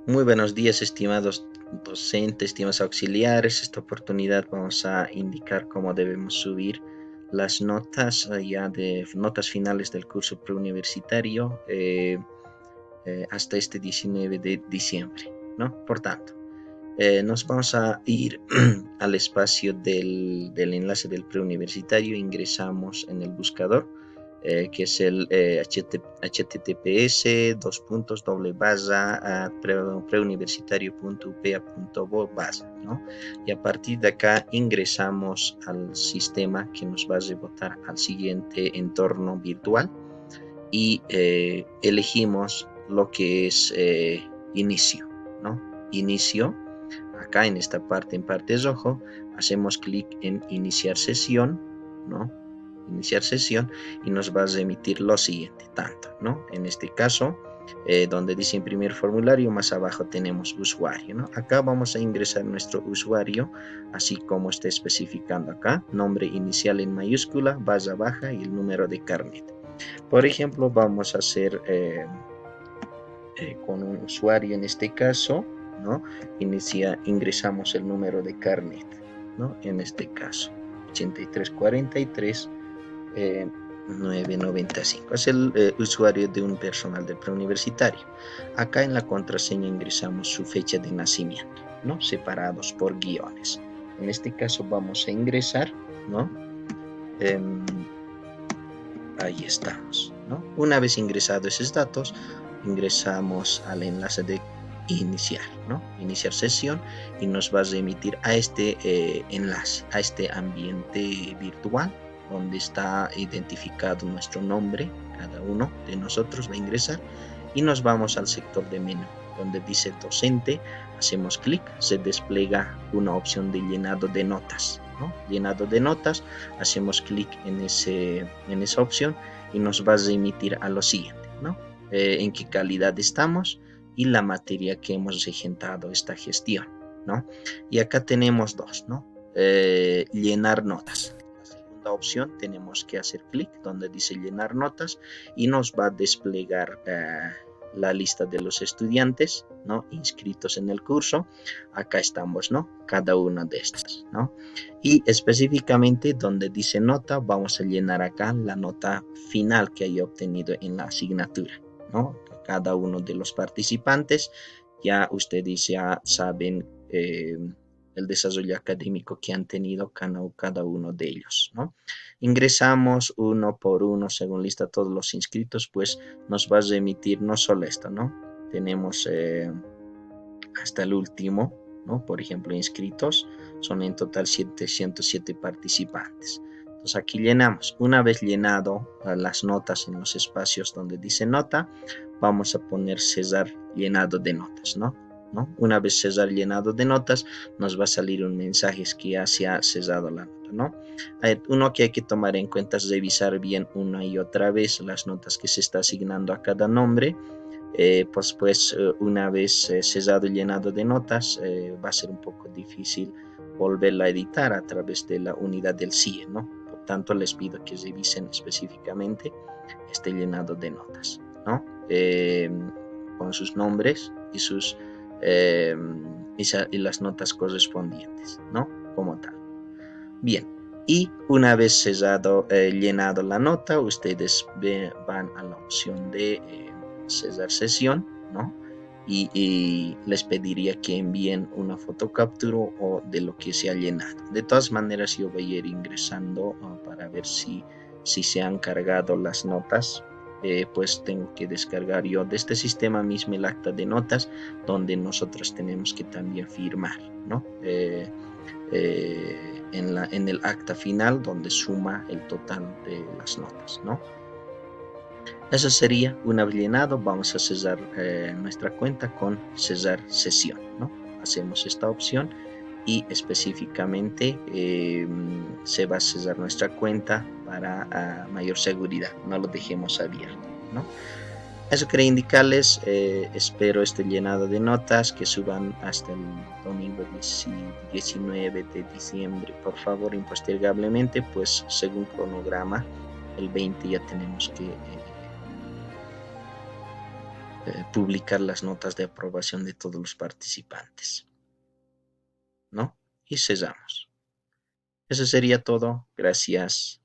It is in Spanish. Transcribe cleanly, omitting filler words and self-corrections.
Muy buenos días, estimados docentes, estimados auxiliares. Esta oportunidad vamos a indicar cómo debemos subir las notas ya de notas finales del curso preuniversitario hasta este 19 de diciembre, ¿no? Por tanto, nos vamos a ir al espacio del enlace del preuniversitario. Ingresamos en el buscador, que es el https://preuniversitario.upea.bo/, ¿no? Y a partir de acá ingresamos al sistema que nos va a rebotar al siguiente entorno virtual y elegimos lo que es inicio, ¿no? Inicio. Acá en esta parte, en parte rojo, hacemos clic en iniciar sesión, ¿no? Iniciar sesión y nos va a remitir lo siguiente, tanto, ¿no? En este caso, donde dice imprimir formulario, más abajo tenemos usuario, ¿no? Acá vamos a ingresar nuestro usuario, así como está especificando acá, nombre inicial en mayúscula, barra baja y el número de carnet. Por ejemplo, vamos a hacer con un usuario en este caso, ¿no? Ingresamos el número de carnet, ¿no? En este caso, 8343 995. Es el usuario de un personal del preuniversitario. Acá en la contraseña ingresamos su fecha de nacimiento, ¿no? Separados por guiones. En este caso vamos a ingresar, ¿no? Ahí estamos, ¿no? Una vez ingresados esos datos, ingresamos al enlace de iniciar, ¿no? Iniciar sesión y nos va a remitir a este enlace, a este ambiente virtual donde está identificado nuestro nombre. Cada uno de nosotros va a ingresar y nos vamos al sector de menú donde dice docente. Hacemos clic, se despliega una opción de llenado de notas, ¿no? Llenado de notas, hacemos clic en esa opción y nos va a remitir a lo siguiente, ¿no? En qué calidad estamos y la materia que hemos regentado esta gestión, ¿no? Y acá tenemos dos, ¿no? Llenar notas. La segunda opción tenemos que hacer clic donde dice llenar notas y nos va a desplegar la lista de los estudiantes, ¿no? Inscritos en el curso. Acá estamos, ¿no? Cada una de estas, ¿no? Y específicamente donde dice nota, vamos a llenar acá la nota final que haya obtenido en la asignatura, ¿no? Cada uno de los participantes, ya ustedes ya saben el desarrollo académico que han tenido cada uno de ellos, ¿no? Ingresamos uno por uno según lista todos los inscritos, pues nos va a remitir no solo esto, ¿no? Tenemos hasta el último, ¿no? Por ejemplo, inscritos son en total 707 participantes. Entonces aquí llenamos. Una vez llenado las notas en los espacios donde dice nota, vamos a poner cesar llenado de notas, ¿no? Una vez cesar llenado de notas, nos va a salir un mensaje que ya se ha cesado la nota, ¿no? Uno que hay que tomar en cuenta es revisar bien una y otra vez las notas que se está asignando a cada nombre. Pues una vez cesado y llenado de notas, va a ser un poco difícil volverla a editar a través de la unidad del CIE, ¿no? Por tanto, les pido que revisen específicamente este llenado de notas, ¿no? Con sus nombres y y las notas correspondientes, ¿no? Como tal. Bien, y una vez llenado la nota, ustedes van a la opción de cesar sesión, ¿no? Y les pediría que envíen una fotocaptura o de lo que se ha llenado. De todas maneras, yo voy a ir ingresando para ver si se han cargado las notas. Pues tengo que descargar yo de este sistema mismo el acta de notas, donde nosotros tenemos que también firmar, ¿no? En el acta final donde suma el total de las notas, ¿no? Eso sería. Una vez llenado, vamos a cesar nuestra cuenta con cesar sesión, ¿no? Hacemos esta opción y específicamente se va a cesar nuestra cuenta para mayor seguridad, no lo dejemos abierto, ¿no? Eso quería indicarles. Espero este llenado de notas que suban hasta el domingo 19 de diciembre, por favor, impostergablemente, pues según cronograma el 20 ya tenemos que publicar las notas de aprobación de todos los participantes, ¿no? Y cesamos. Eso sería todo. Gracias.